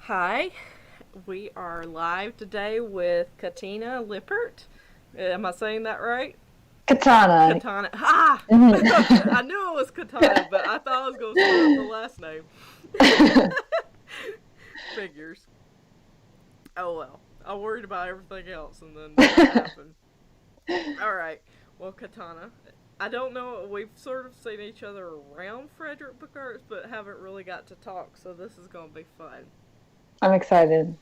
Hi, we are live today with Katana Lippart. Am I saying that right? Katana. Katana. Ah! Mhm. I knew it was Katana, but I thought I was going to screw up the last name. Figures. Oh well. I worried about everything else, and then that happened. Alright. Well, Katana. I don't know. We've sort of seen each other around Frederick Book Arts, but haven't really got to talk, so this is going to be fun. I'm excited.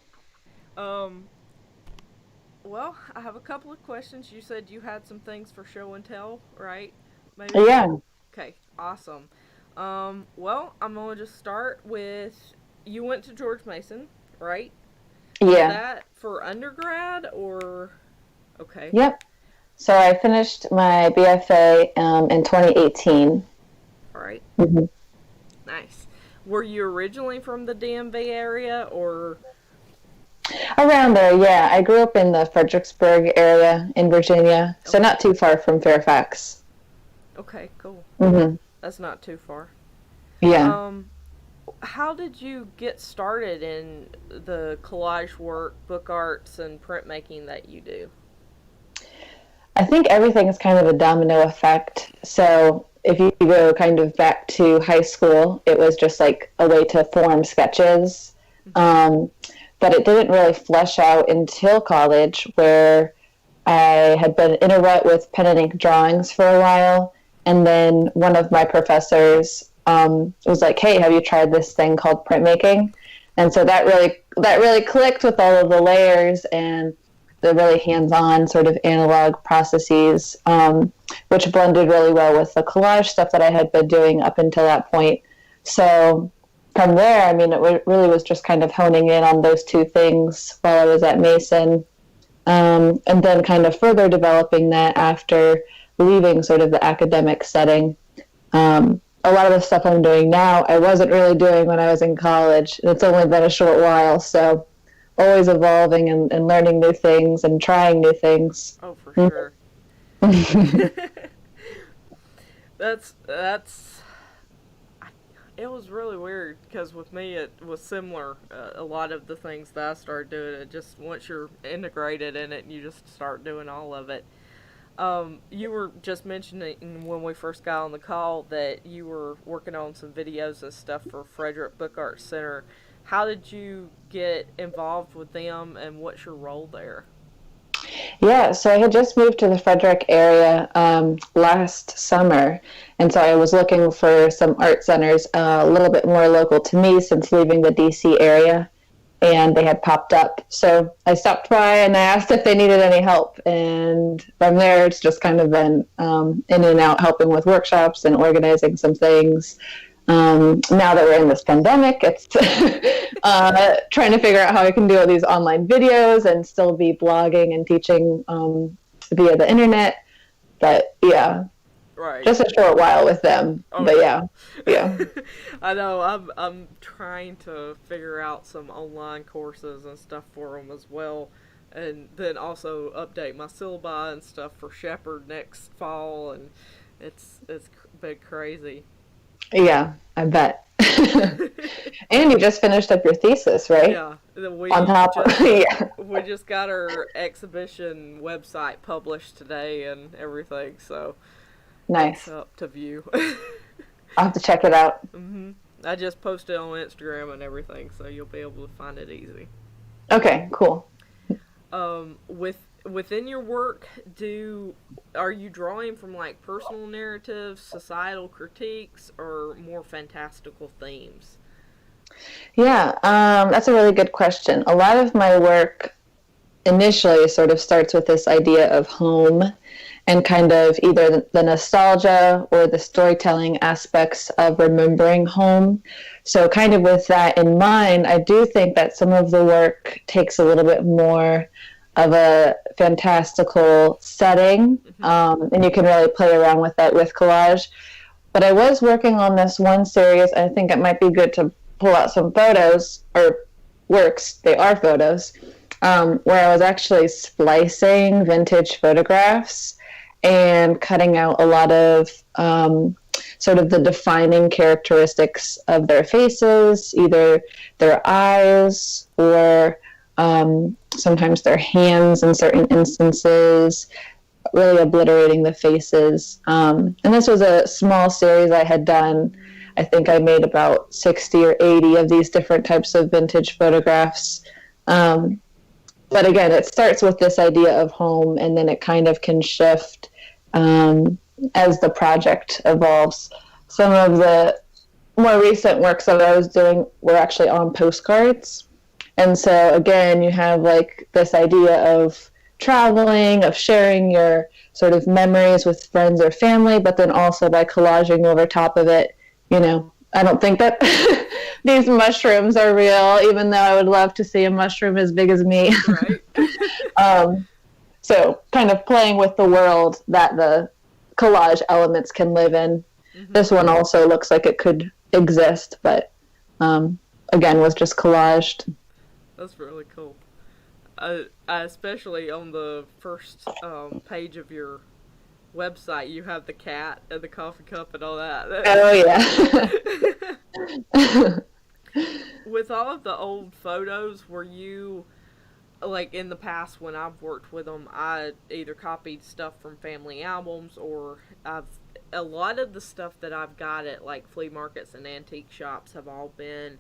Um, Well, I have a couple of questions. You said you had some things for show and tell, right? Maybe? Yeah, Okay, awesome. Well, I'm going to just start with you went to George Mason, right? Was yeah, that for undergrad or. Okay, yep. So I finished my BFA in 2018. alright, hmm nice. Were you originally from the DMV area or. Around there, yeah. I grew up in the Fredericksburg area in Virginia, so Okay, not too far from Fairfax. okay, cool. hmm That's not too far. Yeah. Um, how did you get started in the collage work, book arts, and printmaking that you do? I think everything is kind of a domino effect. So if you go kind of back to high school, it was just like a way to form sketches. Mm-hmm. Um, but it didn't really flesh out until college, where I had been in a rut with pen and ink drawings for a while. And then one of my professors was like, "Hey, have you tried this thing called printmaking?" And so that really clicked with all of the layers and the really hands-on sort of analog processes, which blended really well with the collage stuff that I had been doing up until that point. So from there, I mean, really was just kind of honing in on those two things while I was at Mason, and then kind of further developing that after leaving sort of the academic setting. A lot of the stuff I'm doing now, I wasn't really doing when I was in college. It's only been a short while, so always evolving and learning new things and trying new things. Oh, for sure. Mm-hmm. That's. It was really weird because with me it was similar. A lot of the things that I started doing, it just once you're integrated in it, you just start doing all of it. You were just mentioning when we first got on the call that you were working on some videos and stuff for Frederick Book Arts Center. How did you get involved with them, and what's your role there? Yeah, so I had just moved to the Frederick area last summer, and so I was looking for some art centers a little bit more local to me since leaving the DC area, and they had popped up. So I stopped by and I asked if they needed any help, and from there it's just kind of been in and out helping with workshops and organizing some things. Now that we're in this pandemic, it's trying to figure out how I can do all these online videos and still be blogging and teaching via the internet. But yeah, Right. just a short while with them. Oh But yeah. yeah, yeah, I know. I'm trying to figure out some online courses and stuff for them as well, and then also update my syllabi and stuff for Shepherd next fall, and it's been crazy. yeah, I bet. And you just finished up your thesis, right? Yeah, On top of, yeah, we just got our exhibition website published today and everything, so it's nice. up to view. I'll have to check it out. hmm I just posted on Instagram and everything, so you'll be able to find it easy. Okay, cool. Within your work, do are you drawing from like personal narratives, societal critiques, or more fantastical themes? Yeah, that's a really good question. A lot of my work initially sort of starts with this idea of home and kind of either the nostalgia or the storytelling aspects of remembering home. So, kind of with that in mind, I do think that some of the work takes a little bit more of a fantastical setting, Mm-hmm. and you can really play around with that with collage. But I was working on this one series. I think it might be good to pull out some photos or works. They are photos, where I was actually splicing vintage photographs and cutting out a lot of sort of the defining characteristics of their faces, either their eyes or sometimes their hands in certain instances, really obliterating the faces. And this was a small series I had done. I think I made about 60 or 80 of these different types of vintage photographs. But again, it starts with this idea of home, and then it kind of can shift as the project evolves. Some of the more recent works that I was doing were actually on postcards. And so again, you have like this idea of traveling, of sharing your sort of memories with friends or family, but then also by collaging over top of it, you know, I don't think that these mushrooms are real, even though I would love to see a mushroom as big as me. Right. So kind of playing with the world that the collage elements can live in. Mm-hmm. This one also looks like it could exist, but again, was just collaged. That's really cool. I especially on the first page of your website, you have the cat and the coffee cup and all that. Oh, yeah. With all of the old photos, were you, like in the past when I've worked with them, I either copied stuff from family albums, or a lot of the stuff that I've got at like flea markets and antique shops have all been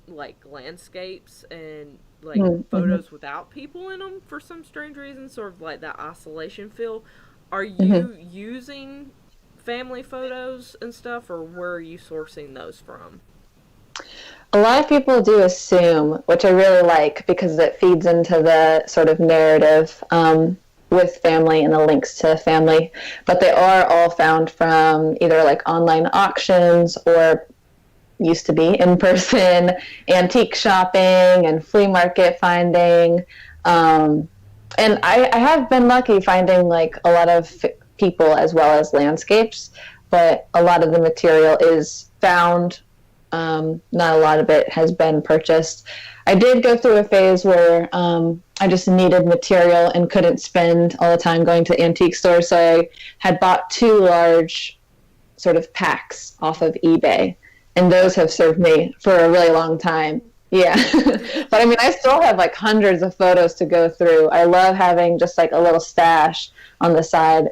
like landscapes and like photos without people in them for some strange reason, sort of like that isolation feel. Are you using family photos and stuff, or where are you sourcing those from? A lot of people do assume, which I really like because it feeds into the sort of narrative with family and the links to family, but they are all found from either like online auctions or used to be in-person antique shopping and flea market finding. And I have been lucky finding like a lot of people as well as landscapes, but a lot of the material is found. Not a lot of it has been purchased. I did go through a phase where I just needed material and couldn't spend all the time going to antique stores, so I had bought 2 large sort of packs off of eBay. And those have served me for a really long time. Yeah. But I mean, I still have like hundreds of photos to go through. I love having just like a little stash on the side.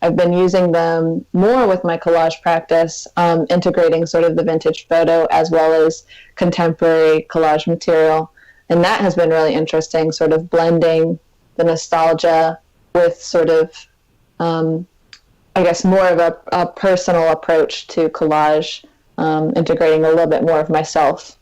I've been using them more with my collage practice, integrating sort of the vintage photo as well as contemporary collage material. And that has been really interesting, sort of blending the nostalgia with sort of, I guess, more of a personal approach to collage. Integrating a little bit more of myself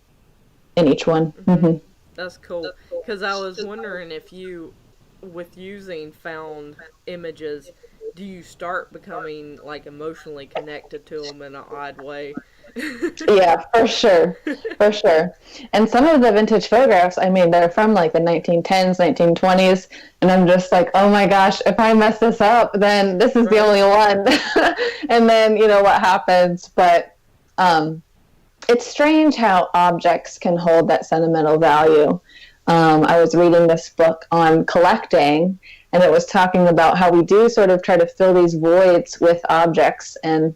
in each one. Mm-hmm. That's cool. Because I was wondering if you, with using found images, do you start becoming like emotionally connected to them in an odd way? Yeah, for sure. For sure. And some of the vintage photographs, I mean, they're from like the 1910s, 1920s, and I'm just like, oh my gosh, if I mess this up, then this is the only one. And then, you know, what happens? But it's strange how objects can hold that sentimental value. I was reading this book on collecting, and it was talking about how we do sort of try to fill these voids with objects and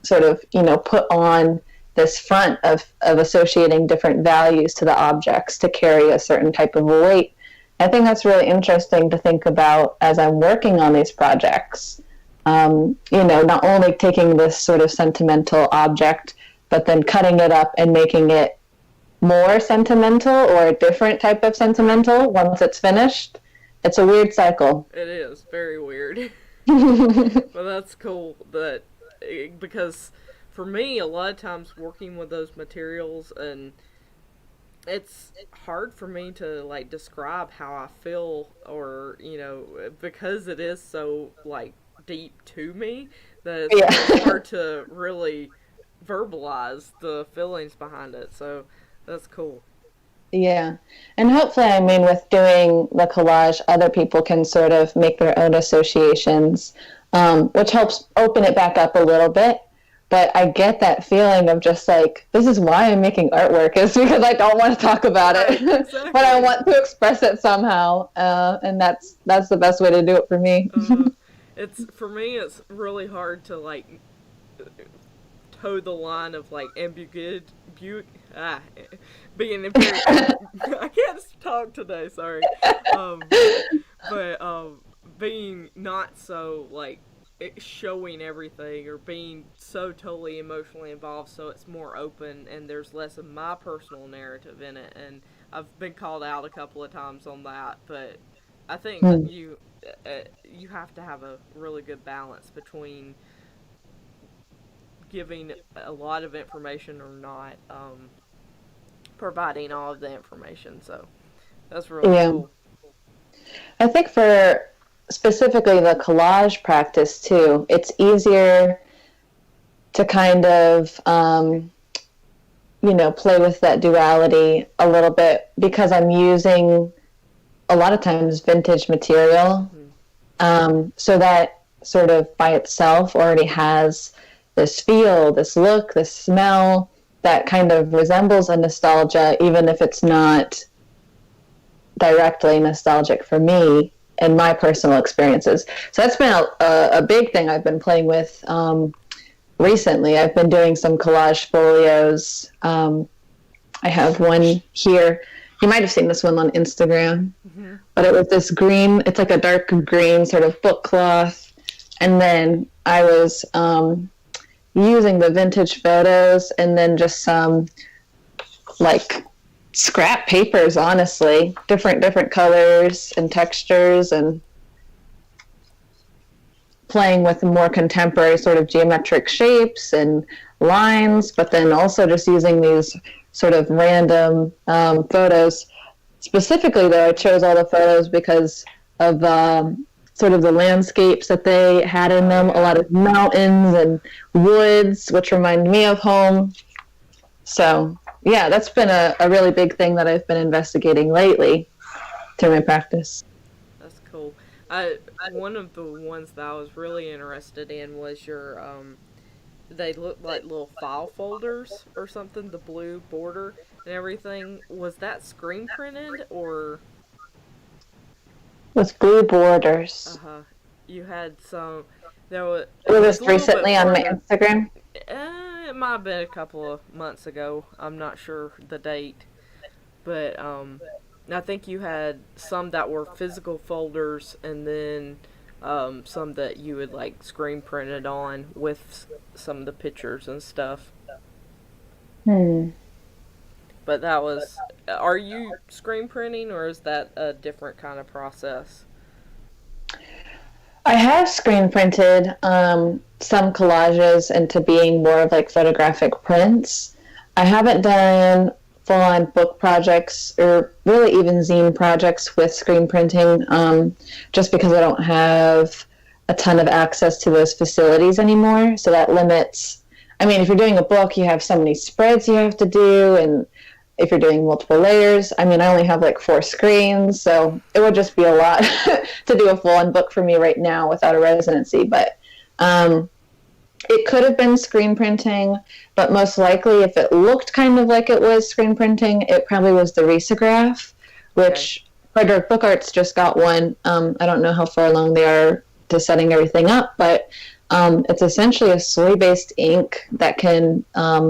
sort of, you know, put on this front of associating different values to the objects to carry a certain type of weight. I think that's really interesting to think about as I'm working on these projects. You know, not only taking this sort of sentimental object, but then cutting it up and making it more sentimental or a different type of sentimental once it's finished. It's a weird cycle. It is very weird. But that's cool because for me, a lot of times working with those materials, and it's hard for me to like describe how I feel, or, you know, because it is so like deep to me that it's hard to really verbalize the feelings behind it. So that's cool. Yeah. And hopefully, I mean, with doing the collage, other people can sort of make their own associations, which helps open it back up a little bit. But I get that feeling of just like, this is why I'm making artwork, is because I don't want to talk about it, exactly. But I want to express it somehow. And that's the best way to do it for me. it's for me. It's really hard to like toe the line of like being very. I can't talk today. Sorry, um, but being not so like showing everything or being so totally emotionally involved, so it's more open and there's less of my personal narrative in it. And I've been called out a couple of times on that, but I think Hmm. you have to have a really good balance between giving a lot of information or not providing all of the information. So that's really Yeah. cool. I think for specifically the collage practice too, it's easier to kind of, play with that duality a little bit because I'm using a lot of times vintage material. Mm-hmm. So that sort of by itself already has this feel, this look, this smell that kind of resembles a nostalgia, even if it's not directly nostalgic for me and my personal experiences. So that's been a big thing I've been playing with recently. I've been doing some collage folios. I have one here. You might have seen this one on Instagram, Mm-hmm. but it was this green, it's like a dark green sort of book cloth. And then I was using the vintage photos and then just some like scrap papers, honestly, different colors and textures, and playing with more contemporary sort of geometric shapes and lines, but then also just using these sort of random photos. Specifically, though, I chose all the photos because of sort of the landscapes that they had in them, a lot of mountains and woods, which remind me of home. So, yeah, that's been a really big thing that I've been investigating lately through my practice. That's cool. One of the ones that I was really interested in was your they look like little file folders or something, the blue border and everything. Was that screen printed or With blue borders. uh-huh. You had some there was It it was was a little bit recently on my farther. Instagram. It might have been a couple of months ago. I'm not sure the date, but I think you had some that were physical folders, and then some that you would like screen printed on with some of the pictures and stuff. Hmm. But that was. Are you screen printing, or is that a different kind of process? I have screen printed some collages into being more of like photographic prints. I haven't done full on book projects or really even zine projects with screen printing just because I don't have a ton of access to those facilities anymore. So that limits. I mean, if you're doing a book, you have so many spreads you have to do, and if you're doing multiple layers, I mean, I only have like 4 screens, so it would just be a lot to do a full-on book for me right now without a residency. But um, it could have been screen printing, but most likely, if it looked kind of like it was screen printing, it probably was the risograph, Okay. which Frederick Book Arts just got one. I don't know how far along they are to setting everything up, but it's essentially a soy-based ink that can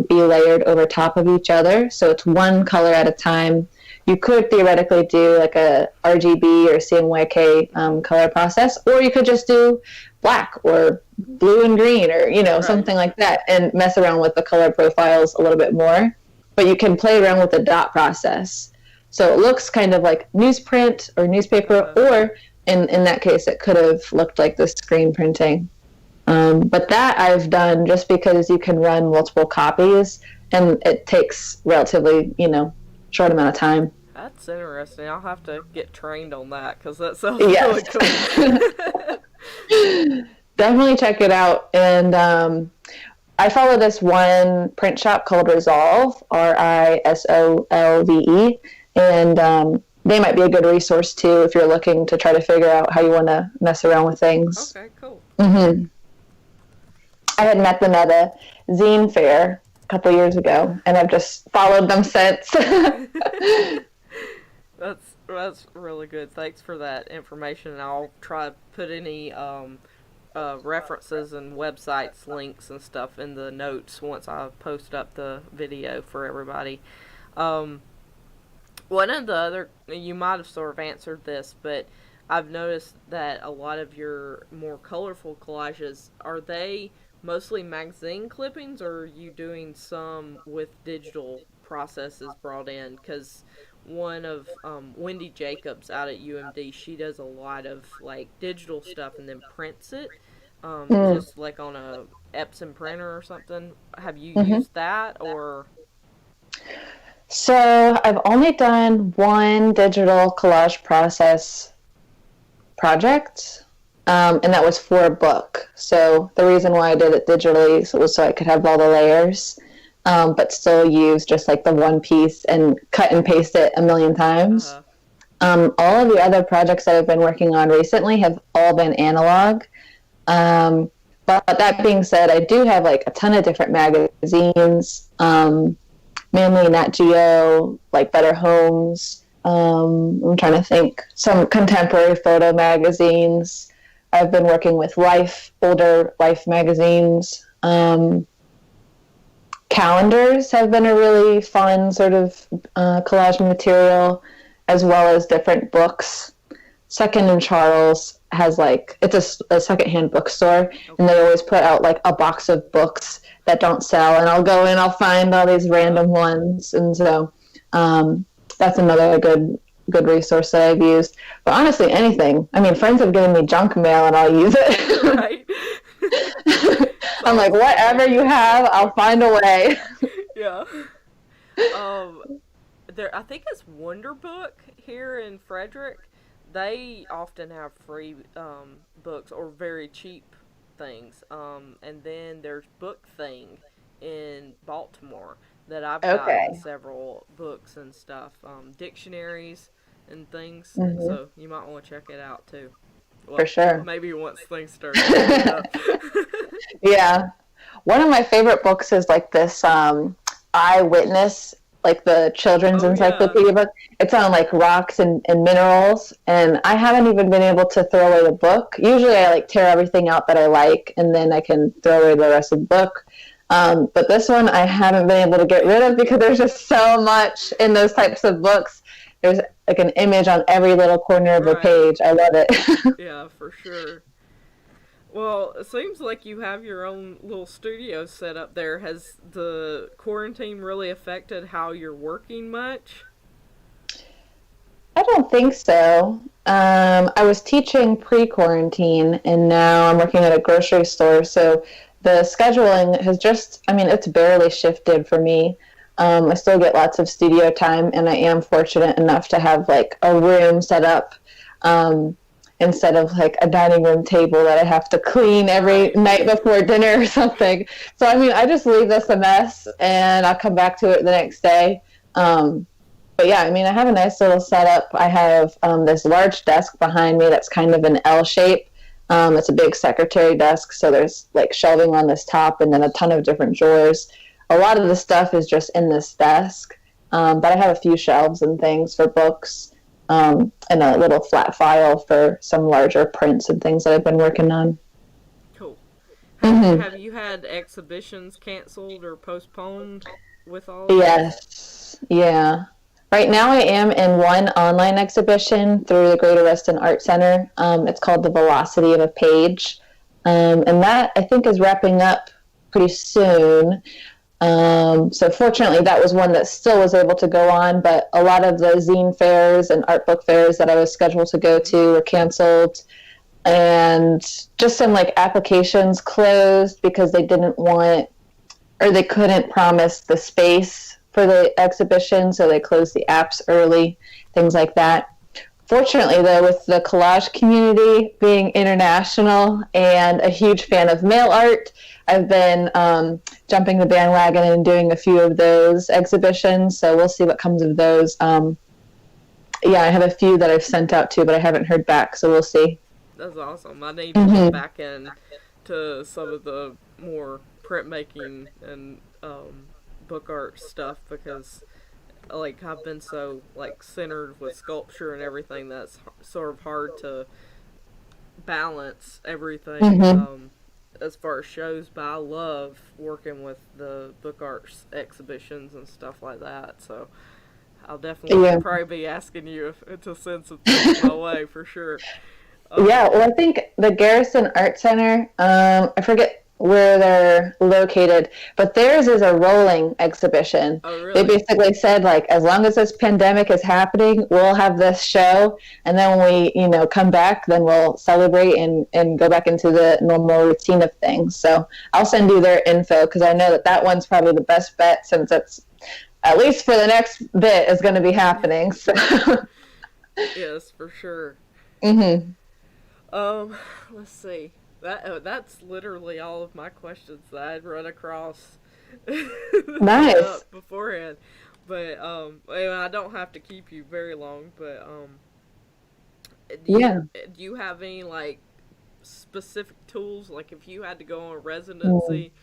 be layered over top of each other. So it's one color at a time. You could theoretically do like a RGB or CMYK color process, or you could just do black or blue and green or, Right. something like that and mess around with the color profiles a little bit more. But you can play around with the dot process. So it looks kind of like newsprint or newspaper, Uh, or in that case, it could have looked like the screen printing. But that I've done just because you can run multiple copies and it takes relatively, short amount of time. that's interesting. I'll have to get trained on that because that sounds really Yes. cool. Definitely check it out. And I follow this one print shop called Resolve, Risolve. And they might be a good resource too if you're looking to try to figure out how you want to mess around with things. Okay, cool. Mm-hmm. I had met them at a zine fair a couple years ago, and I've just followed them since. That's really good. Thanks for that information. And I'll try to put any references and websites, links, and stuff in the notes once I post up the video for everybody. Um, One of the other, you might have sort of answered this, but I've noticed that a lot of your more colorful collages, are they mostly magazine clippings, or are you doing some with digital processes brought in? Because one of Wendy Jacobs out at UMD, she does a lot of like digital stuff and then prints it, Mm. just like on a Epson printer or something. Have you Hmm. used that or? So I've only done one digital collage process project, and that was for a book. So the reason why I did it digitally was so I could have all the layers, but still use just like the one piece and cut and paste it a million times. Uh, All of the other projects that I've been working on recently have all been analog. Um, but that being said, I do have like a ton of different magazines, mainly Nat Geo, like Better Homes. I'm trying to think. Some contemporary photo magazines. I've been working with older Life magazines. Calendars have been a really fun sort of collage material, as well as different books. Second and Charles has like it's a secondhand bookstore, and okay. they always put out like a box of books that don't sell, and I'll go in, I'll find all these Yeah. random ones, and so that's another good resource that I've used. But honestly, anything. I mean, friends have given me junk mail, and I'll use it. Right. It's I'm like, awesome when they whatever you give have, stuff I'll like find a that. way. Yeah. Um, there. I think it's Wonder Book here in Frederick. They often have free books or very cheap things. And then there's Book Thing in Baltimore that I've gotten Okay. several books and stuff, dictionaries and things. Hmm. So you might want to check it out too. For Well, sure. maybe once things start opening up. Yeah. One of my favorite books is like this eyewitness, like the children's Oh yeah. encyclopedia book. It's on like rocks and minerals, and I haven't even been able to throw away the book. Usually I like tear everything out that I like, and then I can throw away the rest of the book. But this one I haven't been able to get rid of because there's just so much in those types of books. There's like an image on every little corner of the Right. page. I love it. Yeah, for sure. Well, it seems like you have your own little studio set up there. Has the quarantine really affected how you're working much? I don't think so. I was teaching pre-quarantine, and now I'm working at a grocery store. So the scheduling has just, I mean, it's barely shifted for me. I still get lots of studio time, and I am fortunate enough to have like a room set up, um, instead of like a dining room table that I have to clean every Right. night before dinner or something. So, I mean, I just leave this a mess, and I'll come back to it the next day. Um, but yeah, I mean, I have a nice little setup. I have this large desk behind me that's kind of an L shape. It's a big secretary desk, so there's like shelving on this top and then a ton of different drawers. A lot of the stuff is just in this desk, but I have a few shelves and things for books, and a little flat file for some larger prints and things that I've been working on. Cool. Have Mm-hmm. have you had exhibitions canceled or postponed with all of this? Yes, yeah. Right now, I am in one online exhibition through the Greater Reston Art Center. It's called The Velocity of a Page. And that I think is wrapping up pretty soon. So fortunately, that was one that still was able to go on, but a lot of the zine fairs and art book fairs that I was scheduled to go Mm-hmm. to were canceled. And just some like applications closed because they didn't want, or they couldn't promise the space for the exhibition, so they closed the apps early, things like that. Fortunately, though, with the collage community being international and a huge fan of mail art, I've been jumping the bandwagon and doing a few of those exhibitions. So we'll see what comes of those. Yeah, I have a few that I've sent out to, but I haven't heard back. So we'll see. That's awesome. I need to get Mm-hmm. back in to some of the more printmaking and book art stuff because like I've been so like centered with sculpture and everything that's sort of hard to balance everything Mm-hmm. as far as shows, but I love working with the book arts exhibitions and stuff like that. So I'll definitely Yeah. probably be asking you to send some things my way for sure. Yeah, Um, well, I think the Garrison Art Center, I forget where they're located, but theirs is a rolling exhibition. oh, They really? basically said, like, as long as this pandemic is happening, we'll have this show, and then when we, come back, then we'll celebrate and go back into the normal routine of things. So I'll send you their info because I know that that one's probably the best bet since it's, at least for the next bit, is going to be happening. So, Yes, for sure. hmm. Um, let's see. That's literally all of my questions that I'd run across Nice. beforehand. But and I don't have to keep you very long. But Yeah. do you have any like specific tools? Like if you had to go on Mm. residency,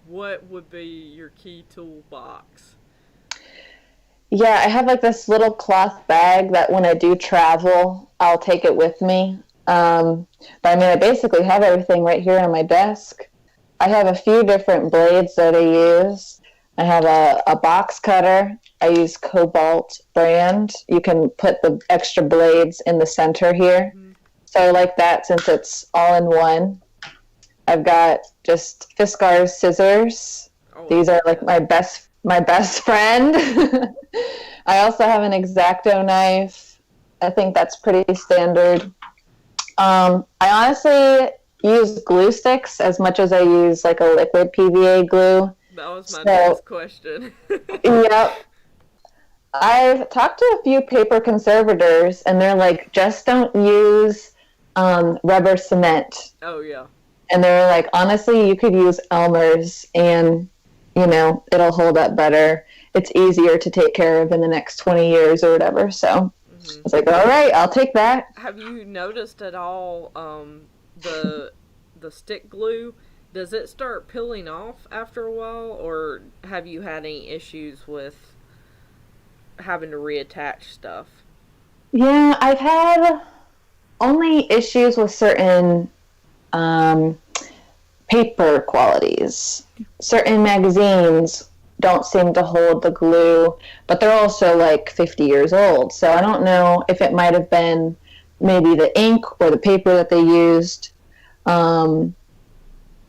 what would be your key toolbox? Yeah, I have like this little cloth bag that when I do travel, I'll take it with me. But I mean, I basically have everything right here on my desk. I have a few different blades that I use. I have a box cutter. I use Cobalt brand. You can put the extra blades in the center here. Mm-hmm. So I like that since it's all in one. I've got just Fiskars scissors. Oh, I These are love like that. my best friend. I also have an X-Acto knife. I think that's pretty standard. I honestly use glue sticks as much as I use like a liquid PVA glue. That was my So, next question. yep. I've talked to a few paper conservators, and they're like, just don't use rubber cement. Oh yeah. And they're like, honestly, you could use Elmer's and, it'll hold up better. It's easier to take care of in the next 20 years or whatever. So I Mm-hmm. was like, all right, I'll take that. Have you noticed at all the stick glue? Does it start peeling off after a while, or have you had any issues with having to reattach stuff? Yeah, I've had only issues with certain um, paper qualities. Certain magazines don't seem to hold the glue, but they're also like 50 years old. So I don't know if it might have been maybe the ink or the paper that they used. Um,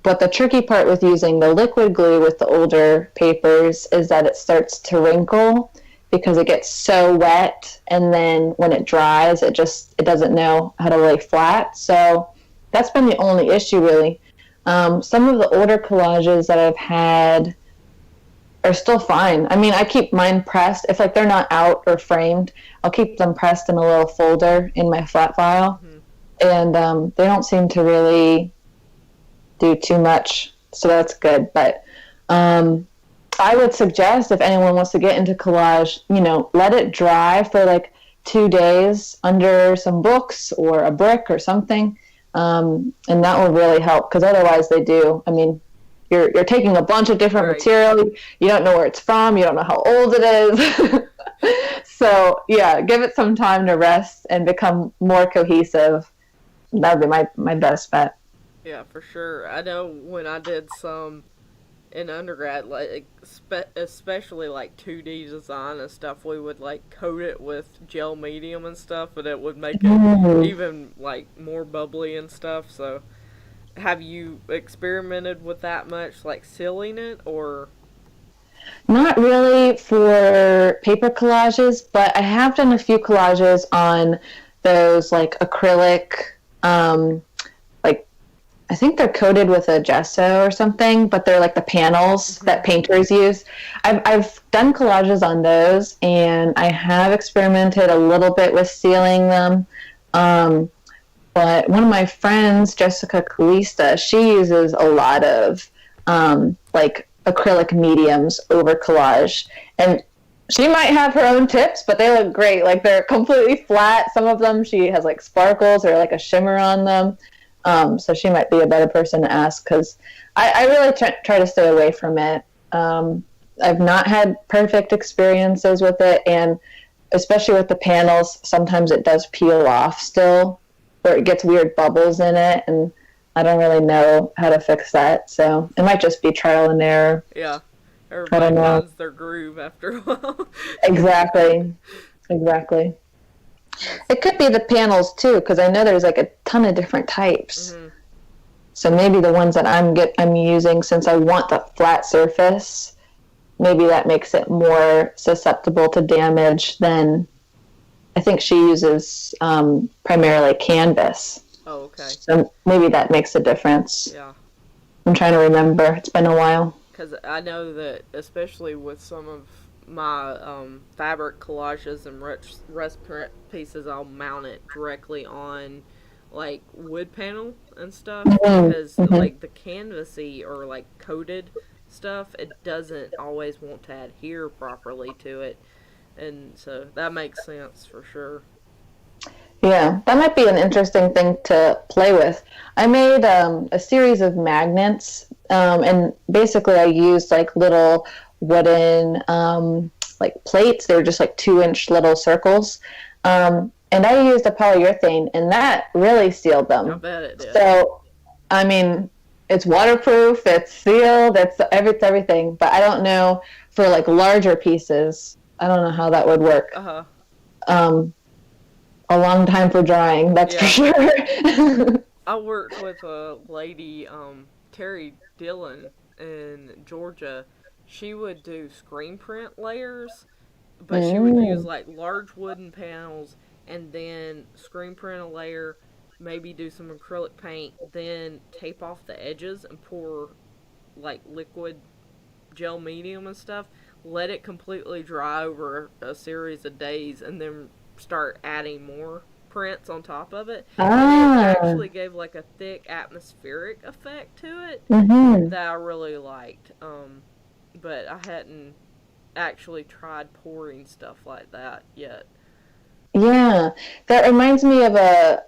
but the tricky part with using the liquid glue with the older papers is that it starts to wrinkle because it gets so wet, and then when it dries it doesn't know how to lay flat. So that's been the only issue really. Some of the older collages that I've had are still fine. I mean, I keep mine pressed. If like they're not out or framed, I'll keep them pressed in a little folder in my flat file, Mm-hmm. and they don't seem to really do too much, so that's good. But um, I would suggest if anyone wants to get into collage, let it dry for like 2 days under some books or a brick or something, and that will really help because otherwise they do. I mean, you're taking a bunch of different Right. material. You don't know where it's from. You don't know how old it is. So yeah, give it some time to rest and become more cohesive. That would be my best bet. Yeah, for sure. I know when I did some in undergrad, like especially like 2D design and stuff, we would like coat it with gel medium and stuff, and it would make it Mm. even like more bubbly and stuff. So, have you experimented with that much, like sealing it, or? Not really for paper collages, but I have done a few collages on those like acrylic, like I think they're coated with a gesso or something, but they're like the panels Mm-hmm. that painters use. I've done collages on those, and I have experimented a little bit with sealing them. Um, but one of my friends, Jessica Calista, she uses a lot of like acrylic mediums over collage, and she might have her own tips, but they look great. Like they're completely flat. Some of them she has like sparkles or like a shimmer on them. So she might be a better person to ask because I really try to stay away from it. I've not had perfect experiences with it, and especially with the panels, sometimes it does peel off still. where it gets weird bubbles in it, and I don't really know how to fix that. So it might just be trial and error. Yeah. I don't Everybody know. finds their groove after a while. Exactly. Exactly. It could be the panels too, because I know there's like a ton of different types. Mm-hmm. So maybe the ones that I'm using, since I want the flat surface, maybe that makes it more susceptible to damage than, I think she uses primarily canvas. Oh, okay. So maybe that makes a difference. Yeah. I'm trying to remember. It's been a while. Because I know that, especially with some of my fabric collages and rest print pieces, I'll mount it directly on like wood panel and stuff, because like the canvasy or like coated stuff, it doesn't always want to adhere properly to it, and so that makes sense for sure. Yeah, that might be an interesting thing to play with. I made a series of magnets, and basically I used like little wooden like plates. They were just like 2-inch little circles, and I used a polyurethane, and that really sealed them. I bet it did. So, I mean, it's waterproof, it's sealed, it's everything. But I don't know for like larger pieces. I don't know how that would work. Um, a long time for drying, that's for sure. I worked with a lady, Terry Dillon, in Georgia. She would do screen print layers, but she would use like large wooden panels and then screen print a layer, maybe do some acrylic paint, then tape off the edges and pour like liquid gel medium and stuff. Let it completely dry over a series of days, and then start adding more prints on top of it. And it actually gave like a thick atmospheric effect to it that I really liked. But I hadn't actually tried pouring stuff like that yet. Yeah, that reminds me of a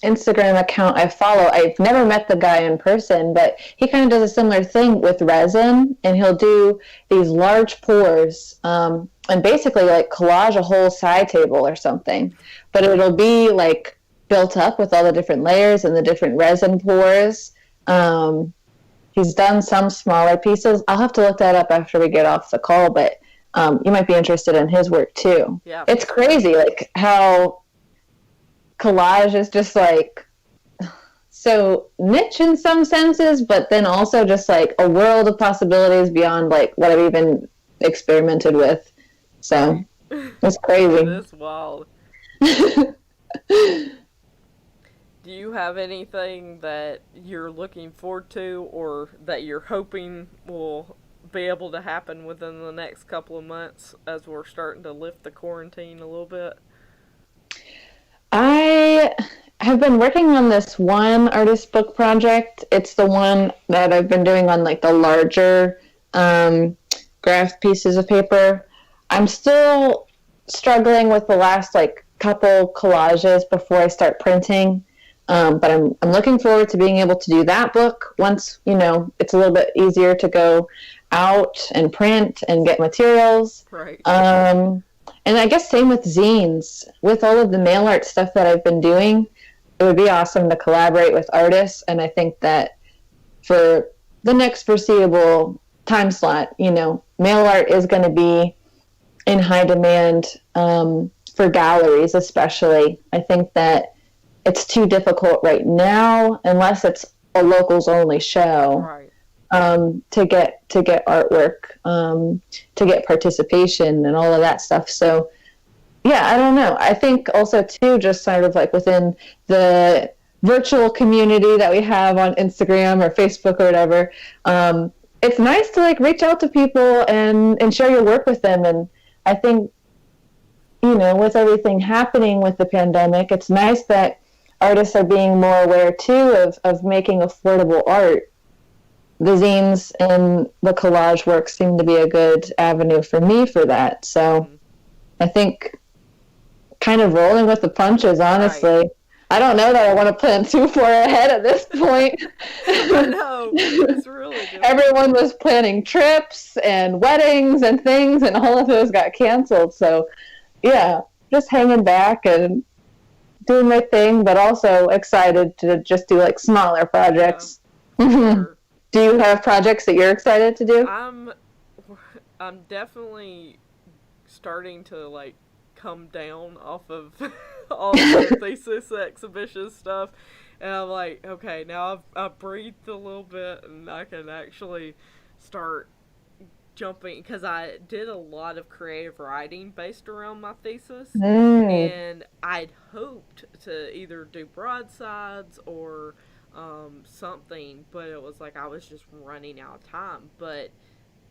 Instagram account I follow. I've never met the guy in person, but he kind of does a similar thing with resin, and he'll do these large pours, and basically like collage a whole side table or something. But it'll be like built up with all the different layers and the different resin pours. He's done some smaller pieces. I'll have to look that up after we get off the call, but you might be interested in his work too. Yeah, it's crazy, like how collage is just like so niche in some senses, but then also just like a world of possibilities beyond like what I've even experimented with. So it's crazy. It's wild. Do you have anything that you're looking forward to, or that you're hoping will be able to happen within the next couple of months as we're starting to lift the quarantine a little bit? I have been working on this one artist book project. It's the one that I've been doing on like the larger graph pieces of paper. I'm still struggling with the last like couple collages before I start printing. But I'm looking forward to being able to do that book once, it's a little bit easier to go out and print and get materials. Right. And I guess same with zines. With all of the mail art stuff that I've been doing, it would be awesome to collaborate with artists. And I think that for the next foreseeable time slot, mail art is going to be in high demand for galleries especially. I think that it's too difficult right now, unless it's a locals only show, right. To get artwork, to get participation and all of that stuff. So yeah, I don't know. I think also too, just sort of like within the virtual community that we have on Instagram or Facebook or whatever, it's nice to like reach out to people and share your work with them. And I think, with everything happening with the pandemic, it's nice that artists are being more aware too of making affordable art. The zines and the collage work seem to be a good avenue for me for that. So I think kind of rolling with the punches, honestly. Right. I don't know that I want to plan too far ahead at this point. I know. It's really good. Everyone was planning trips and weddings and things, and all of those got canceled. So yeah, just hanging back and doing my thing, but also excited to just do like smaller Yeah, projects. for Do sure. you have projects that you're excited to do? I'm I'm definitely starting to like come down off of all the thesis exhibition stuff, and I'm like, okay, now I've breathed a little bit, and I can actually start jumping because I did a lot of creative writing based around my thesis, Mm, and I'd hoped to either do broadsides or something, but it was like I was just running out of time. But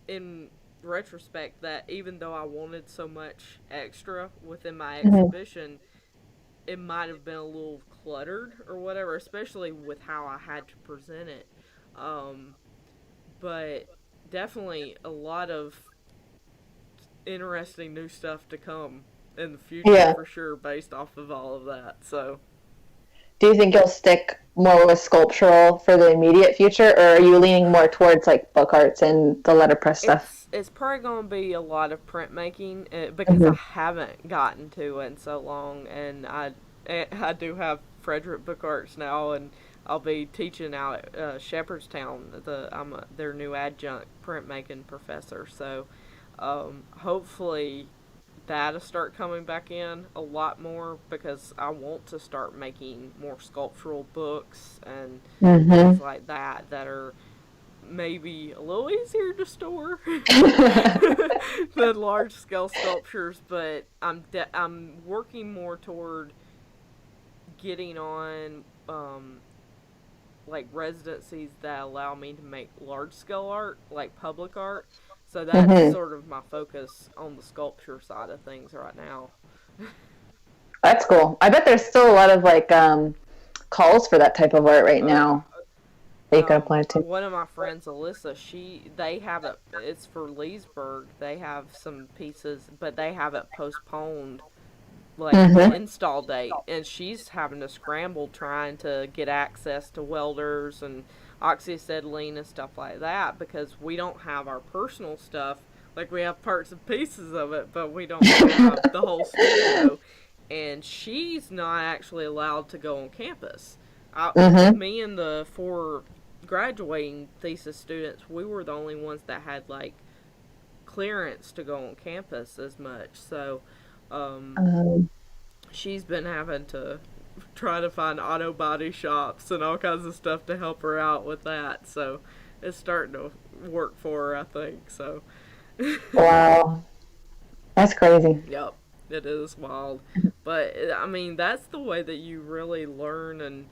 in retrospect, that even though I wanted so much extra within my mhm. exhibition, it might have been a little cluttered or whatever, especially with how I had to present it. Um, but definitely a lot of interesting new stuff to come in the future Yeah. for sure, based off of all of that. So Do you think you'll stick more with sculptural for the immediate future, or are you leaning more towards like book arts and the letterpress stuff? it's probably going to be a lot of printmaking because I Hmm. haven't gotten to it in so long, and I do have Frederick Book Arts now, and I'll be teaching out at Shepherdstown. I'm their new adjunct printmaking professor, so hopefully that'll start coming back in a lot more because I want to start making more sculptural books and things Hmm. like that that are maybe a little easier to store than large scale sculptures, but I'm working more toward getting on like residencies that allow me to make large scale art, like public art. So that's Hmm. sort of my focus on the sculpture side of things right now. That's cool. I bet there's still a lot of like calls for that type of art right Oh yeah. now that you can apply to. One of my friends, Alyssa, they have it. It's for Leesburg. They have some pieces, but they have it postponed, like the Hmm. install date, and she's having to scramble trying to get access to welders and oxyacetylene and stuff like that because we don't have our personal stuff. Like we have parts and pieces of it, but we don't have the whole studio. And she's not actually allowed to go on campus. Hmm. Me and the four graduating thesis students, we were the only ones that had like clearance to go on campus as much. So um, Um, she's been having to try to find auto body shops and all kinds of stuff to help her out with that. So it's starting to work for her, I think. So, wow, that's crazy. yep, it is wild. But I mean, that's the way that you really learn and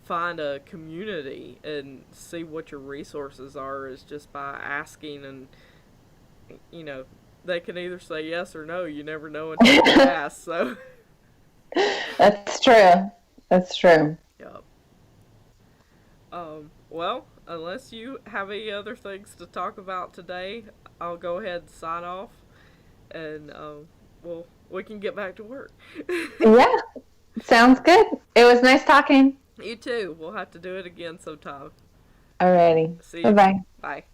find a community and see what your resources are is just by asking, and you know they can either say yes or no. You never know until you ask. So That's true. That's true. yep. Well, unless you have any other things to talk about today, I'll go ahead and sign off, and well, we can get back to work. Yeah, sounds good. It was nice talking. You too. We'll have to do it again sometime. Alrighty. See Bye you. bye. Bye.